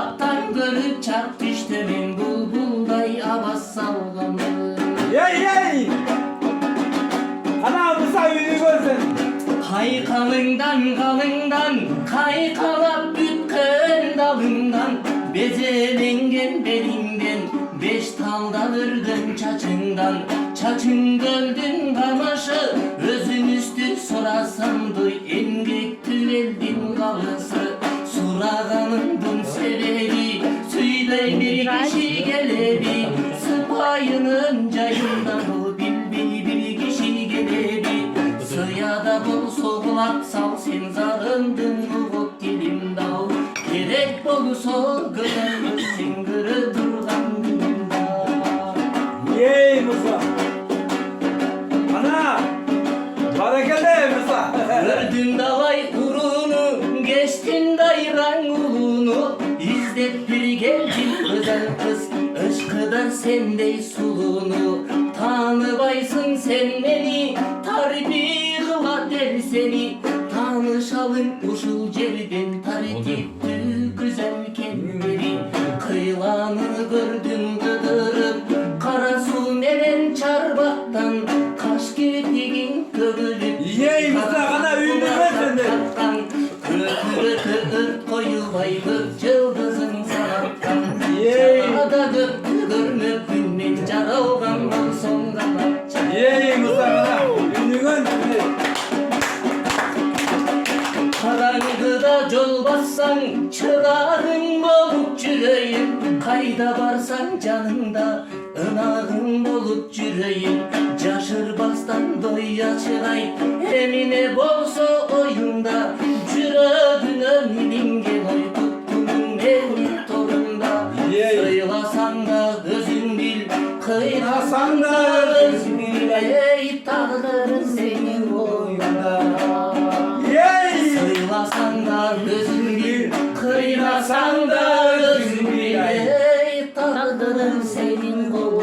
Uzaktan görüp çarp düştümün bulbulday avaz salgamı. Yey! Ana Musa yüzü görsün. Kaykalından kalından, kaykalap bütken dalından, bezelengen belinden, beş taldan ırgın çaçından, çaçın göldün kamaşı, özün üstü sorasam duy, engek tüveldin kalısı, suraganındın sebebi, söyle bir kişi gelebi, sıpayının cayından bu bilbi bir kişi gelebi. Sıyada bol soğulak sal sen zarındın uvuk dilim dal. Gerek boluso gıdın sen gırı durgan günümda. Yey Musa. Ana. Harekete Musa. Gördün davay urunu, geçtin dayran ulunu. İzzet bir geldin özel kız, ışkıdan sendey sulunu. Tanıbaysın sen beni, tarifi kıla der seni. Tanışalım uşul cerden, tarifti güzel kendini. Kıyılanı gördün gıdırıp, kara su menen çarbaktan. Kaş kirpigin kıvırıp, Yey Musa ana üyündürme seni. Kıkırı kıkırt koyulay kırk yıldızın sanattan. Yey. Çanada gıktı görmüp günün caralgan bol son kanatça. Yey Musa ana yüzü görsün. Karanlıkta yol bassan çırağın bolup yüreyim. Kayda varsan canında ınağın bolup yüreyim. Caşır bastan doya çıray emine bolsa oyunda. Cüradın önünin gel oy tutkunun elini torunda. Yey. Sıylasan da özün bil, Kıynasan da özün bil. Ey tağların senin boyunda. Yey! Sıylasan da gözün bil, kıynasan da gözün bil. Ey tağların senin boyunda.